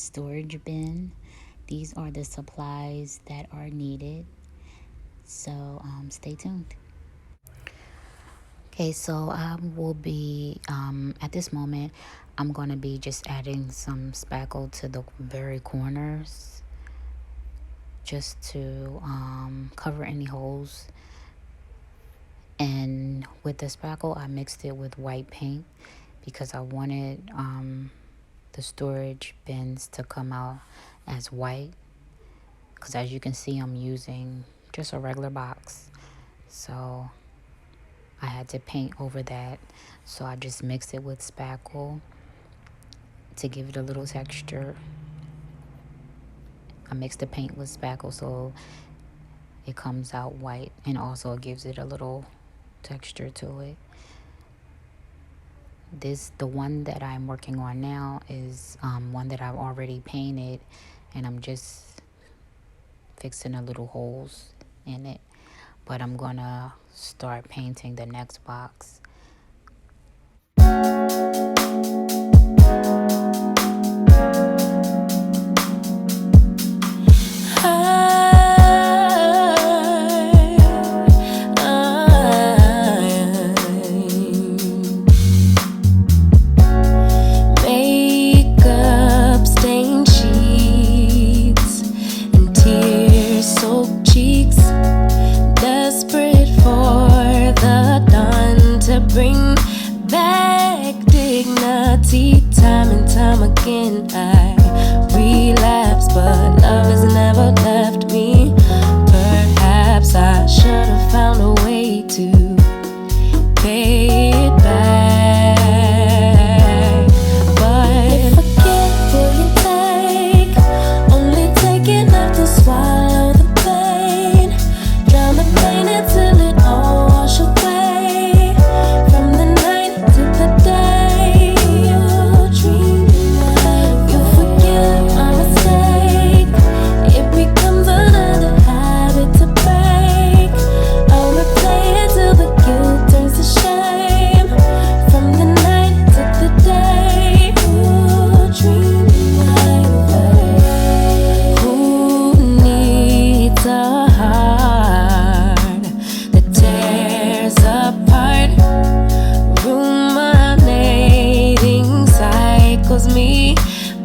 storage bin. These are the supplies that are needed. So stay tuned. Okay, so I will be, at this moment, I'm going to be just adding some spackle to the very corners just to cover any holes. And with the spackle, I mixed it with white paint because I wanted the storage bins to come out as white. Because as you can see, I'm using just a regular box. So I had to paint over that. So I just mixed it with spackle to give it a little texture. I mixed the paint with spackle so it comes out white, and also it gives it a little texture to it. The one that I'm working on now is one that I've already painted, and I'm just fixing the little holes in it. But I'm gonna start painting the next box. Bring back dignity. Time and time again I relapse, but love has never left me. Perhaps I should have found a way to pay it back. But if I get, will you take? Only take enough to swallow the pain. Drown the pain until it all washes away. Me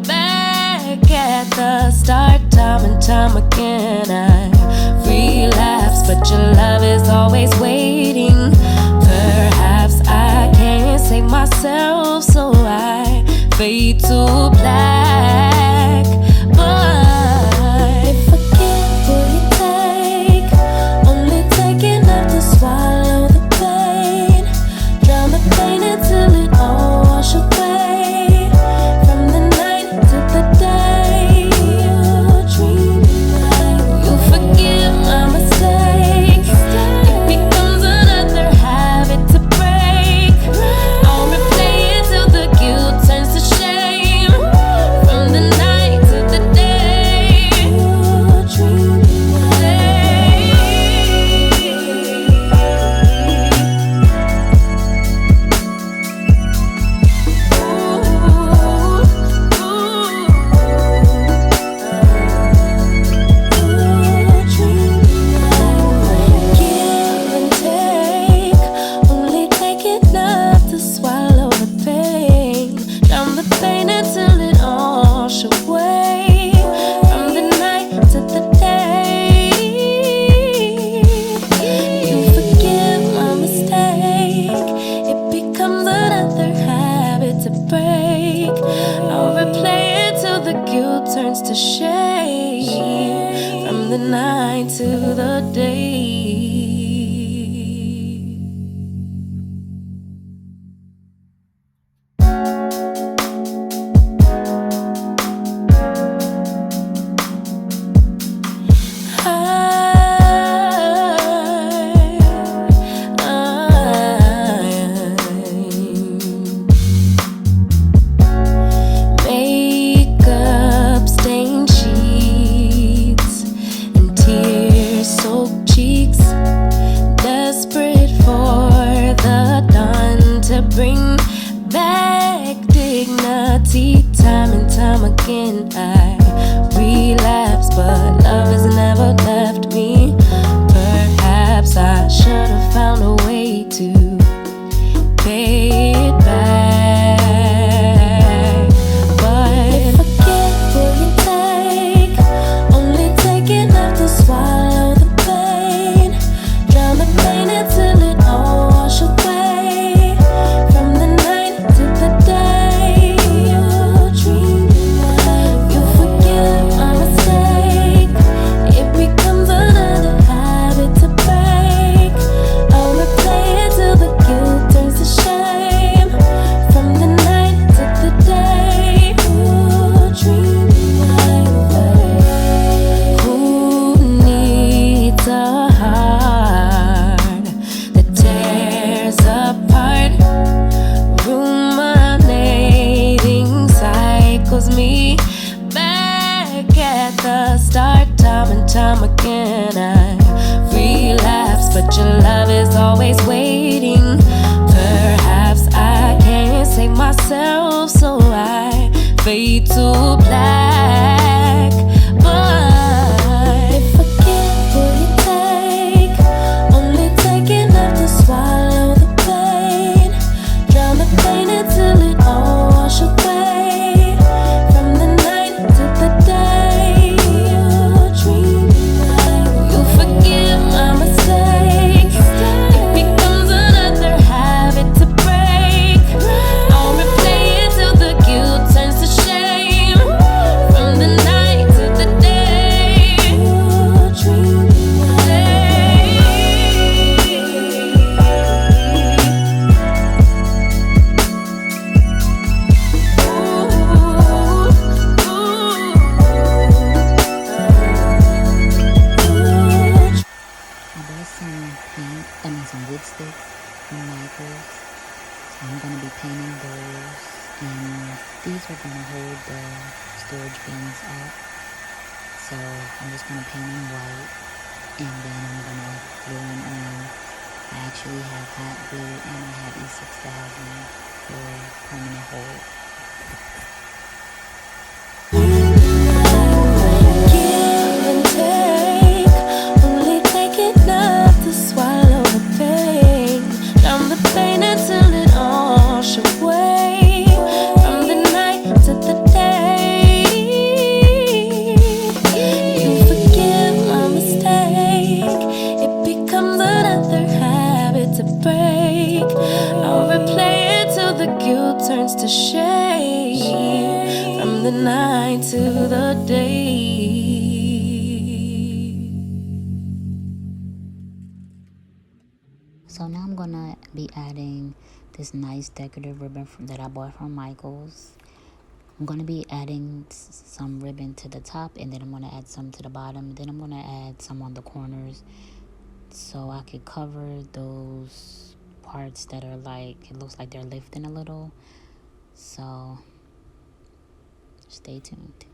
back at the start, time and time again I relapse, but your love is always waiting. Perhaps I can't save myself, so I fade to black. But if I can't, will you take? Only take enough to swallow the pain. Drown the pain until it all washes away. way to pay it back. But forget will you take? Only take enough to swallow the pain. Drown the pain until it all wash away. From the night to the day you dream. You forgive my mistake. It becomes another habit to break. I'll replay it till the guilt turns to shame. From the night to the day you dream like that. Who needs a heart that tears apart, ruminating cycles me back at the start? Time and time again I relapse, but your love is always waiting. Perhaps I can't save myself, so I fade to black. But forget will you take? Only take enough to swallow the pain. Drown the pain until it all wash away. From the night to the day you dream. You forgive my mistake. It becomes another habit to break. I'll replay it till the guilt turns to shame. From the night to the day you dream. I bought some paint, some wood sticks from Michael's. So I'm going to be painting those, and these are going to hold the storage bins up. So I'm just going to paint in white, and then I'm going to glue them on. I actually have hot glue and I have E6000 for permanent hold. Give and take. Only take enough to swallow the pain. Drown the pain until it all wash away. From the night to the day you forgive my mistake. It becomes another habit to break. I'll replay it till the guilt turns to shame. From the night to the day. So now I'm going to be adding this nice decorative ribbon that I bought from Michael's. I'm going to be adding some ribbon to the top, and then I'm going to add some to the bottom. Then I'm going to add some on the corners so I could cover those parts that are like, it looks like they're lifting a little. So stay tuned.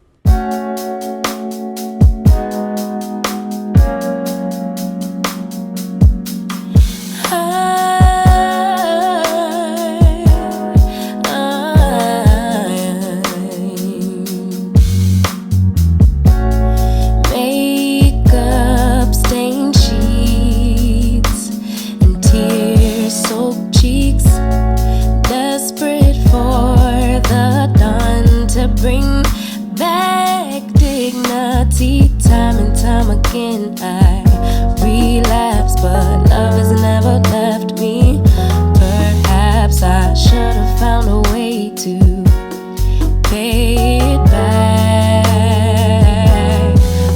Makeup stained sheets and tear-soaked cheeks, desperate for the dawn to bring back dignity. Time and time again I relapse, but love has never left me. Perhaps I should have found a way to pay it back.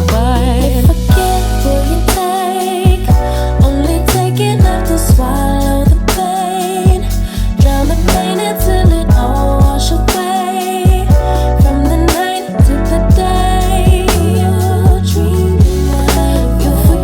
But forget will you take? Only take enough to swallow the pain. Drown the pain until it all wash away. From the night to the day you dream. You forget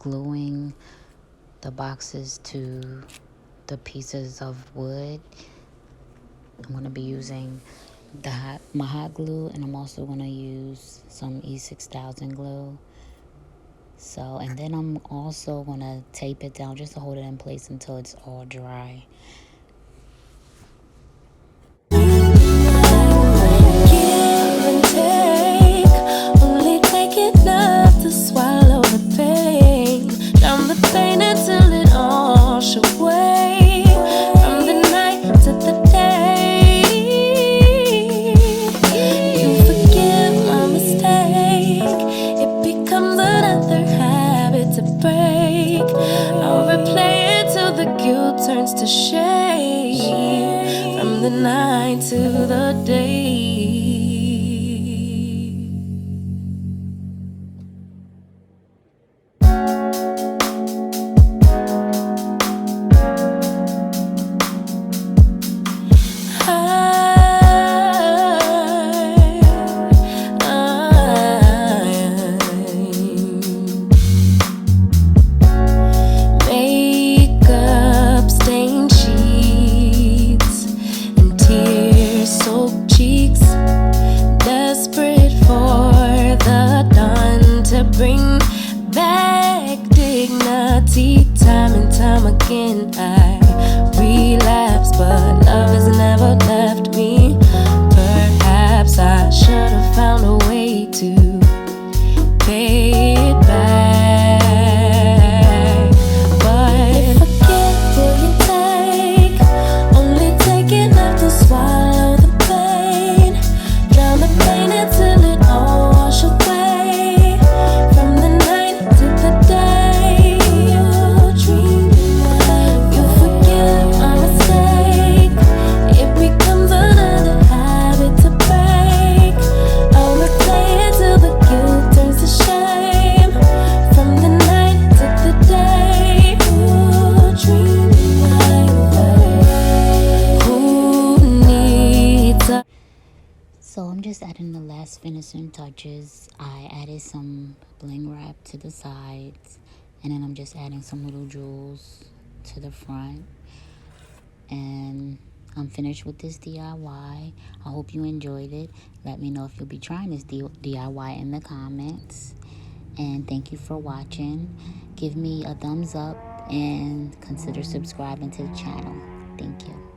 gluing the boxes to the pieces of wood. I'm going to be using my hot glue, and I'm also going to use some E6000 glue. So, and then I'm also going to tape it down just to hold it in place until it's all dry. Turns to shade from the night to the day. Bring back dignity. Time and time again I relapse, but love has never left me. Perhaps I should have found a way to pay it back. But forget will you take? Only take enough to swallow the pain. Drown the pain until it all wash away. So I'm just adding the last finishing touches. I added some bling wrap to the sides, and then I'm just adding some little jewels to the front. And I'm finished with this DIY. I hope you enjoyed it. Let me know if you'll be trying this DIY in the comments. And thank you for watching. Give me a thumbs up and consider subscribing to the channel. Thank you.